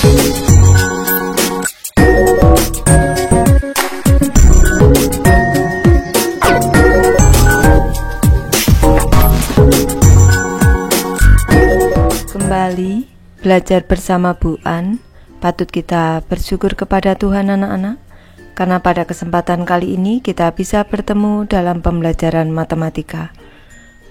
Kembali belajar bersama Bu An. Patut kita bersyukur kepada Tuhan anak-anak, karena pada kesempatan kali ini kita bisa bertemu dalam pembelajaran matematika.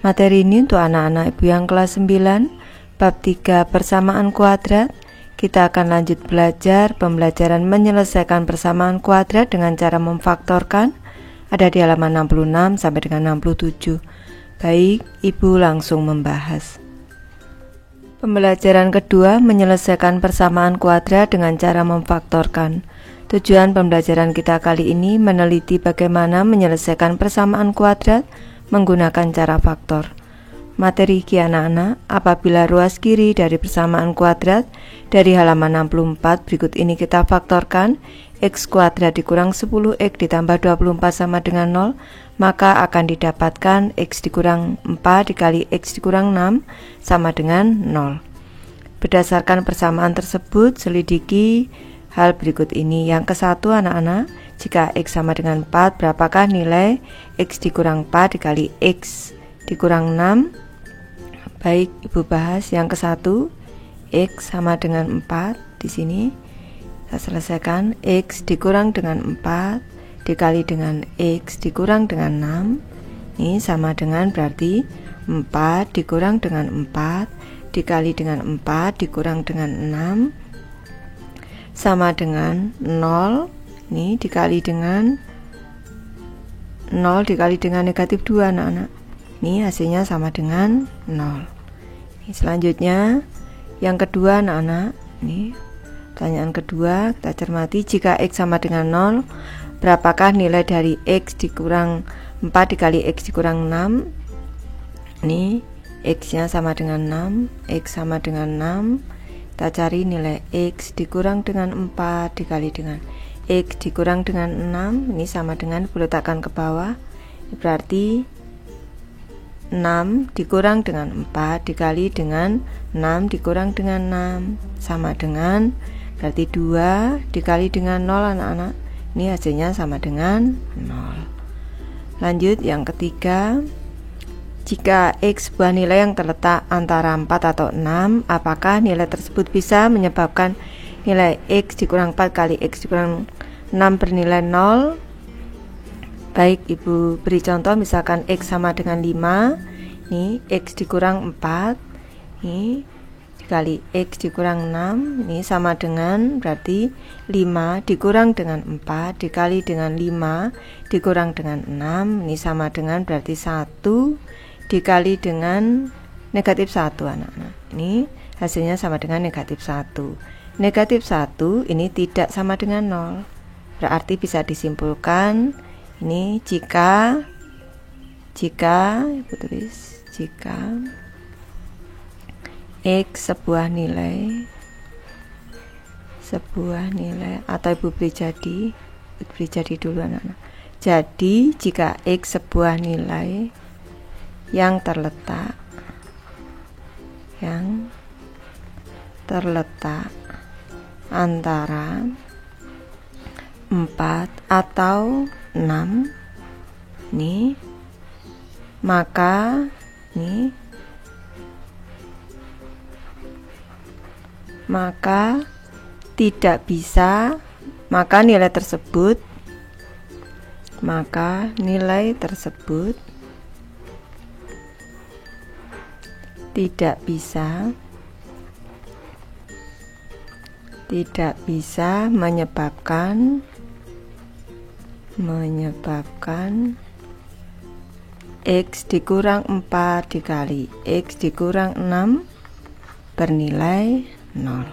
Materi ini untuk anak-anak ibu yang kelas 9, bab 3 persamaan kuadrat. Kita akan lanjut belajar pembelajaran menyelesaikan persamaan kuadrat dengan cara memfaktorkan. Ada di halaman 66 sampai dengan 67. Baik, ibu langsung membahas. Pembelajaran kedua, menyelesaikan persamaan kuadrat dengan cara memfaktorkan. Tujuan pembelajaran kita kali ini meneliti bagaimana menyelesaikan persamaan kuadrat menggunakan cara faktor. Materi anak-anak, apabila ruas kiri dari persamaan kuadrat dari halaman 64 berikut ini kita faktorkan, x kuadrat dikurang 10x ditambah 24 sama dengan 0, maka akan didapatkan x dikurang 4 dikali x dikurang 6 sama dengan 0. Berdasarkan persamaan tersebut, selidiki hal berikut ini. Yang ke-1 anak-anak, jika x sama dengan 4, berapakah nilai x dikurang 4 dikali x dikurang 6? Baik, ibu bahas yang ke-1, x sama dengan 4. Di sini saya selesaikan, x dikurang dengan 4 dikali dengan x dikurang dengan 6. Ini sama dengan berarti 4 dikurang dengan 4 dikali dengan 4 dikurang dengan 6 sama dengan 0. Ini dikali dengan 0 dikali dengan negatif 2 anak-anak. Ini hasilnya sama dengan 0. Ini selanjutnya yang kedua anak-anak. Ini pertanyaan kedua, kita cermati, jika x sama dengan 0, berapakah nilai dari x dikurang 4 dikali x dikurang 6? Ini x nya sama dengan 6, x sama dengan 6. Kita cari nilai x dikurang dengan 4 dikali dengan x dikurang dengan 6. Ini sama dengan, letakkan ke bawah. Ini berarti 6 dikurang dengan 4 dikali dengan 6 dikurang dengan 6 sama dengan berarti 2 dikali dengan 0 anak-anak. Ini hasilnya sama dengan 0. Lanjut yang ketiga, jika x sebuah nilai yang terletak antara 4 atau 6, apakah nilai tersebut bisa menyebabkan nilai x dikurang 4 kali x dikurang 6 bernilai 0? Baik, ibu beri contoh, misalkan x sama dengan 5. Ini x dikurang 4. Ini dikali x dikurang 6, ini sama dengan berarti 5 dikurang dengan 4 dikali dengan 5 dikurang dengan 6, ini sama dengan berarti 1 dikali dengan negatif 1 anak-anak. Ini hasilnya sama dengan negatif 1. Negatif 1 ini tidak sama dengan 0. Berarti bisa disimpulkan ini jika ibu tulis, jika x sebuah nilai atau ibu beri jadi dulu anak-anak. Jadi jika x sebuah nilai yang terletak antara 4 atau 6 nih, maka tidak bisa, maka nilai tersebut tidak bisa menyebabkan x dikurang 4 dikali x dikurang 6 bernilai 0.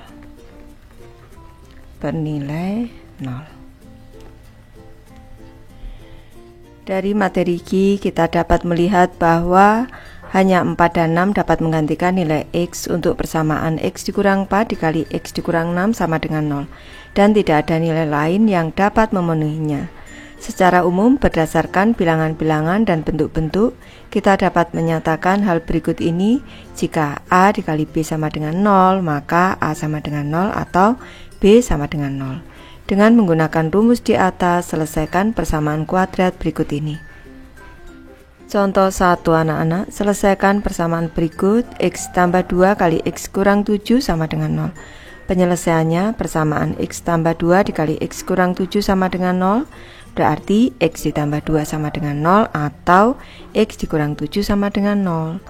Dari materi kita dapat melihat bahwa hanya 4 dan 6 dapat menggantikan nilai x untuk persamaan x dikurang 4 dikali x dikurang 6 sama dengan 0, dan tidak ada nilai lain yang dapat memenuhinya. Secara umum, berdasarkan bilangan-bilangan dan bentuk-bentuk, kita dapat menyatakan hal berikut ini. Jika A dikali B sama dengan 0, maka A sama dengan 0 atau B sama dengan 0. Dengan menggunakan rumus di atas, selesaikan persamaan kuadrat berikut ini. Contoh 1 anak-anak, selesaikan persamaan berikut. X tambah 2 kali X kurang 7 sama dengan 0. Penyelesaiannya, persamaan X tambah 2 dikali X kurang 7 sama dengan 0. Berarti X ditambah 2 sama dengan 0 atau X dikurang 7 sama dengan 0.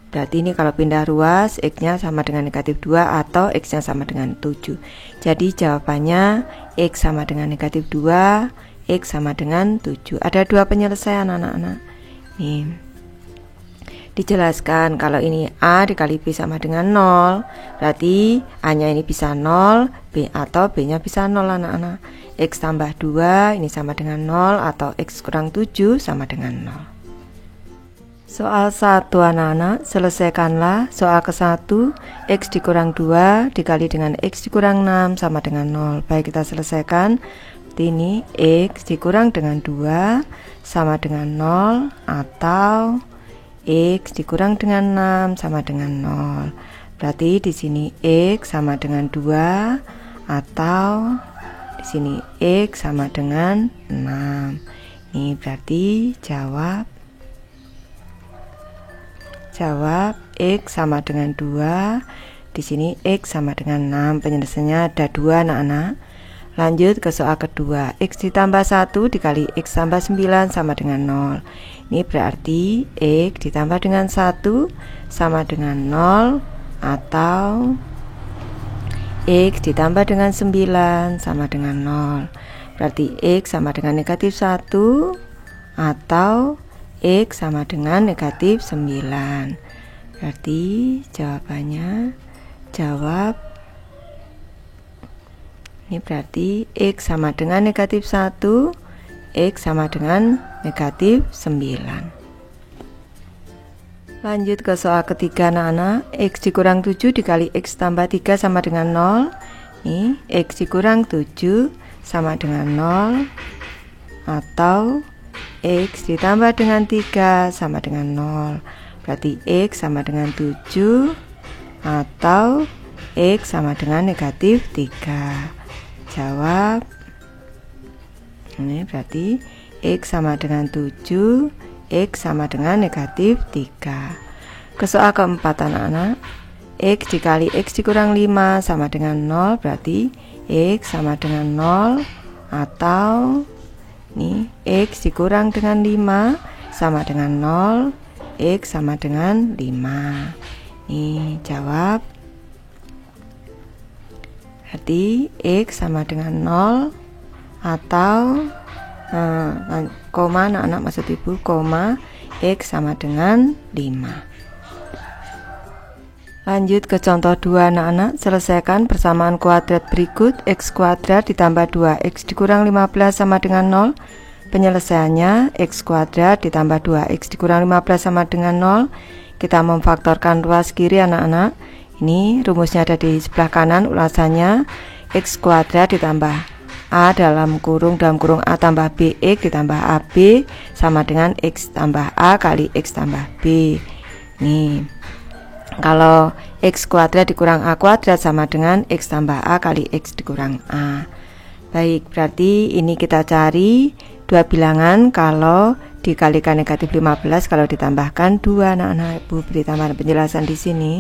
Berarti ini kalau pindah ruas, X-nya sama dengan negatif 2 atau X-nya sama dengan 7. Jadi jawabannya X sama dengan negatif 2, X sama dengan 7. Ada dua penyelesaian anak-anak. Nih, dijelaskan kalau ini A dikali B sama dengan 0, berarti A-nya ini bisa 0, B atau B-nya bisa 0 anak-anak. X tambah 2 ini sama dengan 0 atau X kurang 7 sama dengan 0. Soal 1 anak-anak, selesaikanlah soal ke-1. X dikurang 2 dikali dengan X dikurang 6 sama dengan 0. Baik, kita selesaikan. Ini X dikurang dengan 2 sama dengan 0 atau X dikurang dengan 6 sama dengan 0. Berarti di sini X sama dengan 2 atau di sini X sama dengan 6. Ini berarti jawab X sama dengan 2. Di sini X sama dengan 6. Penyelesaiannya ada 2 anak-anak. Lanjut ke soal kedua. X ditambah 1 dikali X tambah 9 sama dengan 0. Ini berarti X ditambah dengan 1 sama dengan 0 atau X ditambah dengan 9 sama dengan 0. Berarti X sama dengan negatif 1 atau X sama dengan negatif 9. Berarti jawabannya ini berarti X sama dengan negatif 1, X sama dengan negatif 9. Lanjut ke soal ketiga anak-anak. X dikurang 7 dikali X tambah 3 sama dengan 0. Nih, X dikurang 7 sama dengan 0 atau X ditambah dengan 3 sama dengan 0. Berarti X sama dengan 7 atau X sama dengan negatif 3. Jawab. Ini berarti X sama dengan 7, X sama dengan negatif 3. Ke soal keempat anak-anak. X dikali X dikurang 5 sama dengan 0. Berarti X sama dengan 0 atau nih X dikurang dengan 5 sama dengan 0, X sama dengan 5. Nih jawab. Berarti X sama dengan 0 atau koma anak-anak, maksud ibu koma X sama dengan 5. Lanjut ke contoh 2 anak-anak. Selesaikan persamaan kuadrat berikut. X kuadrat ditambah 2X dikurang 15 sama dengan 0. Penyelesaiannya X kuadrat ditambah 2X dikurang 15 sama dengan 0. Kita memfaktorkan ruas kiri anak-anak. Ini rumusnya ada di sebelah kanan. Ulasannya X kuadrat ditambah A dalam kurung A tambah BX ditambah AB sama dengan X tambah A kali X tambah B. Nih, kalau X kuadrat dikurang A kuadrat sama dengan X tambah A kali X dikurang A. Baik, berarti ini kita cari dua bilangan kalau dikalikan negatif 15 kalau ditambahkan 2 anak-anak. Ibu beri tambahan penjelasan di sini.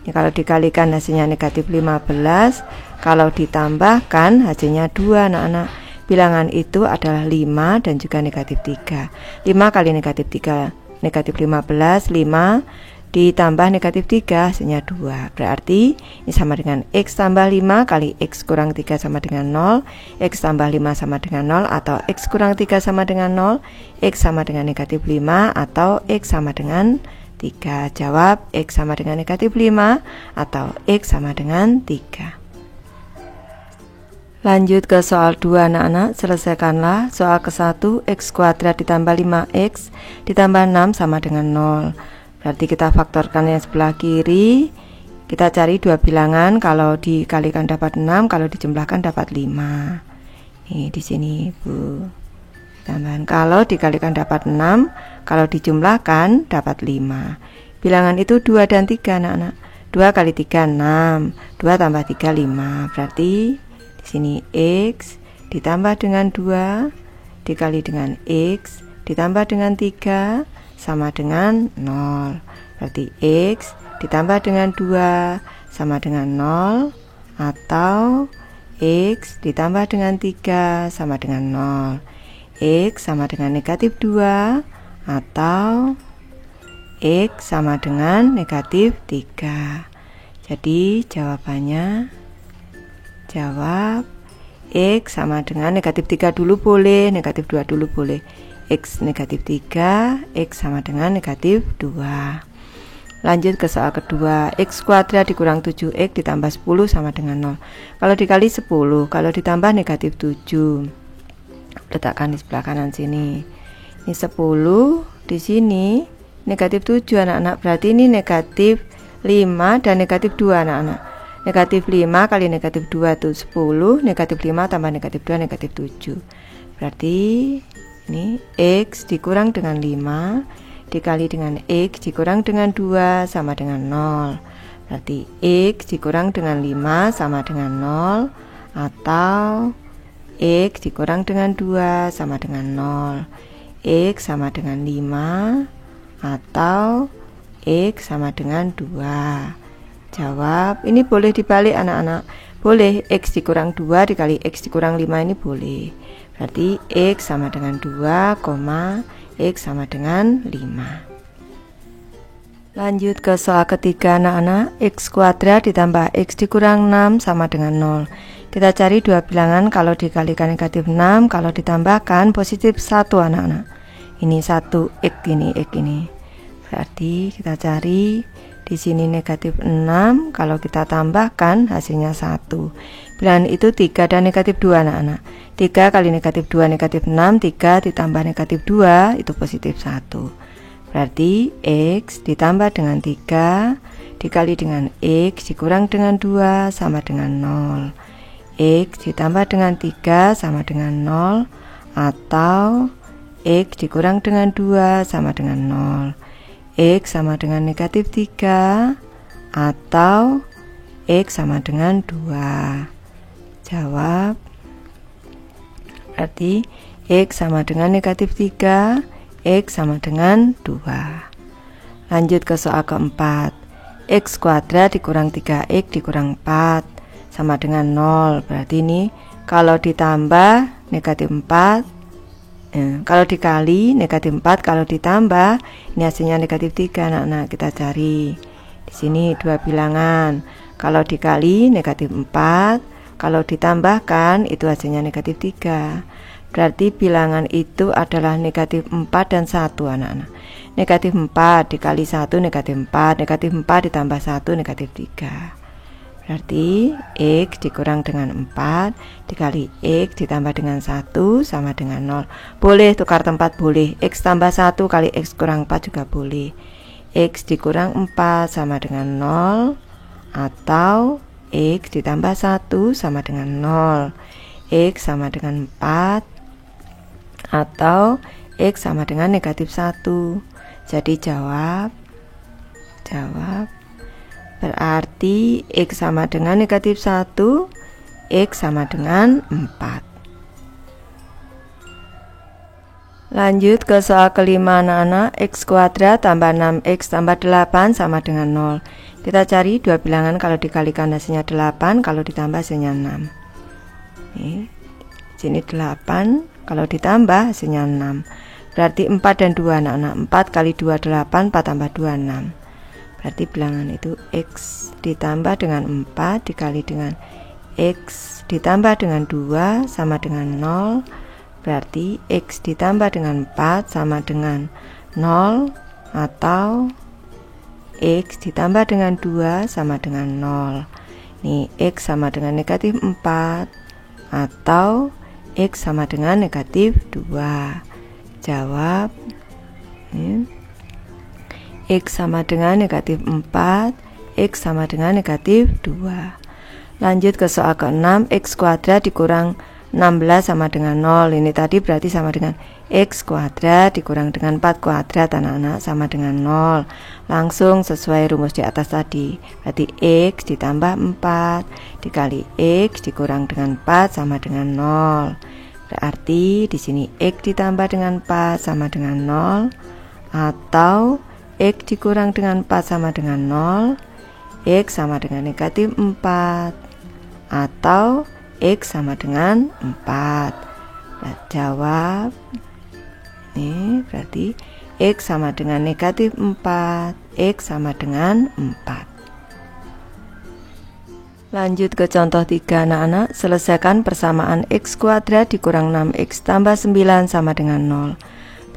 Ini kalau dikalikan hasilnya negatif 15, kalau ditambahkan hasilnya 2 anak-anak. Bilangan itu adalah 5 dan juga negatif 3. 5 kali negatif 3 negatif 15, 5 ditambah negatif 3 hasilnya 2. Berarti ini sama dengan X tambah 5 kali X kurang 3 sama dengan 0, X tambah 5 sama dengan 0 atau X kurang 3 sama dengan 0, X sama dengan negatif 5 atau X sama dengan 3. Jawab X sama dengan negatif 5 atau X sama dengan 3. Lanjut ke soal 2 anak-anak. Selesaikanlah soal ke-1. X kuadrat ditambah 5X ditambah 6 sama dengan 0. Berarti kita faktorkan yang sebelah kiri. Kita cari dua bilangan, kalau dikalikan dapat 6, kalau dijumlahkan dapat 5. Nih di sini, Bu. Tambahan. Kalau dikalikan dapat 6, kalau dijumlahkan dapat 5. Bilangan itu 2 dan 3 anak-anak. 2 kali 3 6, 2 tambah 3 5. Berarti di sini X ditambah dengan 2 dikali dengan X ditambah dengan 3 sama dengan 0. Berarti X ditambah dengan 2 sama dengan 0, atau X ditambah dengan 3 sama dengan 0. X sama dengan negatif 2, atau X sama dengan negatif 3. Jadi jawabannya, jawab X sama dengan negatif 3 dulu boleh, negatif 2 dulu boleh. X negatif 3, X sama dengan negatif 2. Lanjut ke soal kedua. X kuadrat dikurang 7X ditambah 10 sama dengan 0. Kalau dikali 10, kalau ditambah negatif 7. Letakkan di sebelah kanan sini. Ini 10, di sini negatif 7 anak-anak. Berarti ini negatif 5 dan negatif 2 anak-anak. Negatif 5 kali negatif 2 itu 10, negatif 5 tambah negatif 2 negatif 7. Berarti ini X dikurang dengan 5 dikali dengan X dikurang dengan 2 sama dengan 0. Berarti X dikurang dengan 5 sama dengan 0, atau X dikurang dengan 2 sama dengan 0. X sama dengan 5, atau X sama dengan 2. Jawab. Ini boleh dibalik anak-anak. Boleh, X dikurang 2 dikali X dikurang 5 ini boleh. Berarti X sama dengan 2, X sama dengan 5. Lanjut ke soal ketiga anak-anak. X kuadrat ditambah X dikurang 6 sama dengan 0. Kita cari dua bilangan kalau dikalikan negatif 6, kalau ditambahkan positif 1 anak-anak. Ini 1, X ini, X ini. Berarti kita cari di sini negatif 6, kalau kita tambahkan hasilnya 1. Bilangan itu 3 dan negatif 2 anak-anak. 3 kali negatif 2 negatif 6, 3 ditambah negatif 2 itu positif 1. Berarti X ditambah dengan 3 dikali dengan X dikurang dengan 2 sama dengan 0. X ditambah dengan 3 sama dengan 0, atau X dikurang dengan 2 sama dengan 0. X sama dengan negatif 3, atau X sama dengan 2. Jawab. Berarti X sama dengan negatif 3, X sama dengan 2. Lanjut ke soal keempat. X kuadrat dikurang 3X dikurang 4 sama dengan 0. Berarti ini kalau ditambah negatif 4, kalau dikali negatif 4, kalau ditambah ini hasilnya negatif 3 anak-anak. Kita cari di sini dua bilangan. Kalau dikali negatif 4, kalau ditambahkan itu hasilnya negatif 3. Berarti bilangan itu adalah negatif 4 dan 1 anak-anak. Negatif 4 dikali 1 negatif 4, negatif 4 ditambah 1 negatif 3. Berarti X dikurang dengan 4 dikali X ditambah dengan 1 sama dengan 0. Boleh tukar tempat, boleh. X tambah 1 kali X kurang 4 juga boleh. X dikurang 4 sama dengan 0, atau X ditambah 1 sama dengan 0. X sama dengan 4, atau X sama dengan negatif 1. Jadi jawab. Berarti X sama dengan negatif 1, X sama dengan 4. Lanjut ke soal kelima anak-anak. X kuadrat tambah 6X tambah 8 sama dengan 0. Kita cari dua bilangan kalau dikalikan hasilnya 8, kalau ditambah hasilnya 6. Sini 8, kalau ditambah hasilnya 6. Berarti 4 dan 2 anak-anak. 4 kali 2 8, 4 tambah 2 6. Berarti bilangan itu X ditambah dengan 4 dikali dengan X ditambah dengan 2 sama dengan 0. Berarti X ditambah dengan 4 sama dengan 0, atau X ditambah dengan 2 sama dengan 0. Nih X sama dengan negatif 4, atau X sama dengan negatif 2. Jawab. X sama dengan negatif 4, X sama dengan negatif 2. Lanjut ke soal ke-6. X kuadrat dikurang 16 sama dengan 0. Ini tadi berarti sama dengan X kuadrat dikurang dengan 4 kuadrat anak-anak sama dengan 0. Langsung sesuai rumus di atas tadi. Berarti X ditambah 4 dikali X dikurang dengan 4 sama dengan 0. Berarti di sini X ditambah dengan 4 sama dengan 0, atau X dikurang dengan 4 sama dengan 0, X sama dengan negatif 4, atau X sama dengan 4. Nah, jawab ini berarti X sama dengan negatif 4, X sama dengan 4. Lanjut ke contoh 3 anak-anak. Selesaikan persamaan X kuadrat dikurang 6X tambah 9 sama dengan 0.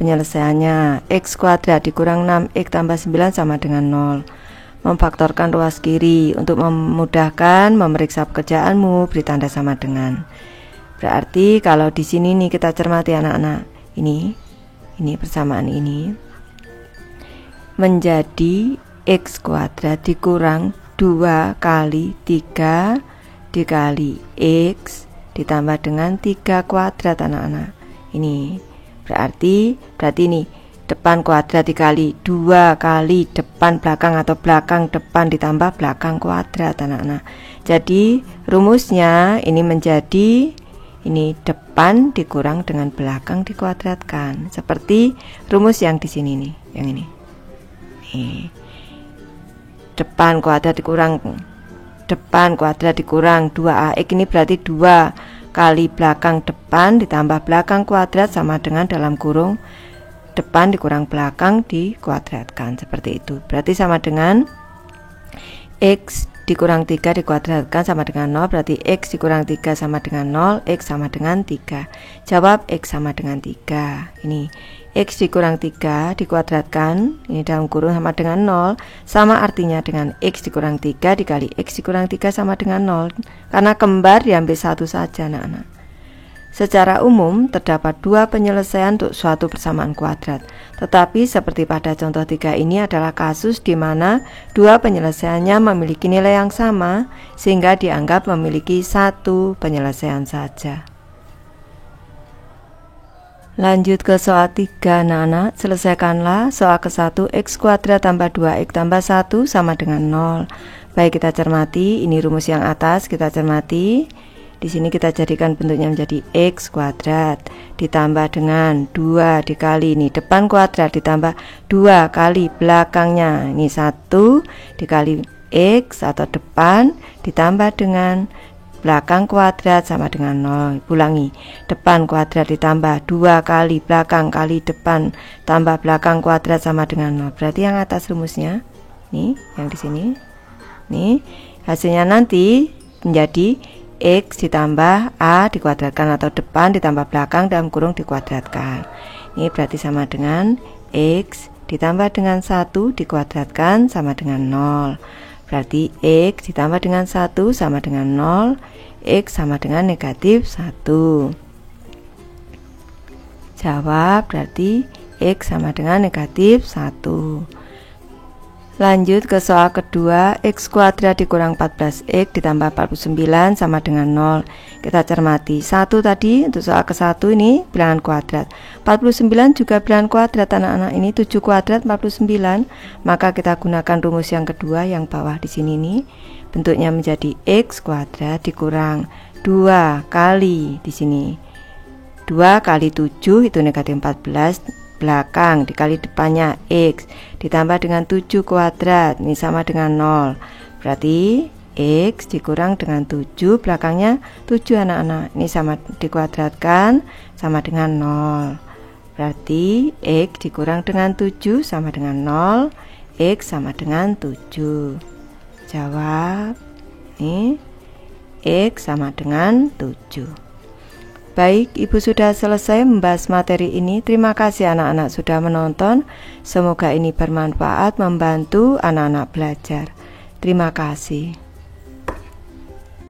Penyelesaiannya X kuadrat dikurang 6X tambah 9 sama dengan 0. Memfaktorkan ruas kiri. Untuk memudahkan memeriksa pekerjaanmu, beri tanda sama dengan. Berarti kalau di sini nih kita cermati anak-anak, ini persamaan ini menjadi X kuadrat dikurang 2 kali 3 dikali X ditambah dengan 3 kuadrat anak-anak. Ini berarti ini depan kuadrat dikali 2 kali depan belakang, atau belakang depan ditambah belakang kuadrat anak-anak. Jadi rumusnya ini menjadi ini depan dikurang dengan belakang dikuadratkan, seperti rumus yang di sini nih, yang ini. Depan kuadrat dikurang 2AX, ini berarti 2 kali belakang depan ditambah belakang kuadrat sama dengan dalam kurung depan dikurang belakang dikuadratkan, seperti itu. Berarti sama dengan X dikurang 3 dikuadratkan sama dengan 0, berarti X dikurang 3 sama dengan 0, X sama dengan 3. Jawab X sama dengan 3. Ini X dikurang 3 dikuadratkan, ini dalam kurung sama dengan 0, sama artinya dengan X dikurang 3 dikali X dikurang 3 sama dengan 0. Karena kembar diambil satu saja anak-anak. Secara umum terdapat 2 penyelesaian untuk suatu persamaan kuadrat. Tetapi seperti pada contoh 3 ini adalah kasus di mana 2 penyelesaiannya memiliki nilai yang sama, sehingga dianggap memiliki 1 penyelesaian saja. Lanjut ke soal 3 anak-anak. Selesaikanlah soal ke-1. X kuadrat tambah 2X tambah 1 sama dengan 0. Baik, kita cermati. Ini rumus yang atas kita cermati. Di sini kita jadikan bentuknya menjadi X kuadrat ditambah dengan 2 dikali ini depan kuadrat ditambah 2 kali belakangnya, ini 1 dikali X atau depan ditambah dengan belakang kuadrat sama dengan 0. Ulangi, depan kuadrat ditambah 2 kali belakang kali depan tambah belakang kuadrat sama dengan 0. Berarti yang atas rumusnya nih, yang di sini nih, hasilnya nanti menjadi X ditambah A dikuadratkan, atau depan ditambah belakang dalam kurung dikuadratkan. Ini berarti sama dengan X ditambah dengan 1 dikuadratkan sama dengan 0. Berarti X ditambah dengan 1 sama dengan 0, X sama dengan negatif 1. Jawab berarti X sama dengan negatif 1. Lanjut ke soal kedua. X kuadrat dikurang 14X ditambah 49 sama dengan 0. Kita cermati 1 tadi untuk soal ke-1 ini bilangan kuadrat, 49 juga bilangan kuadrat anak-anak. Ini 7 kuadrat 49. Maka kita gunakan rumus yang kedua yang bawah di sini nih. Bentuknya menjadi X kuadrat dikurang 2 kali di sini 2 kali 7 itu negatif 14 belakang dikali depannya X ditambah dengan 7 kuadrat, ini sama dengan 0. Berarti X dikurang dengan 7 belakangnya 7 anak-anak, ini sama dikuadratkan sama dengan 0. Berarti X dikurang dengan 7 sama dengan 0, X sama dengan 7. Jawab ini X sama dengan 7. Baik, Ibu sudah selesai membahas materi ini. Terima kasih anak-anak sudah menonton. Semoga ini bermanfaat membantu anak-anak belajar. Terima kasih.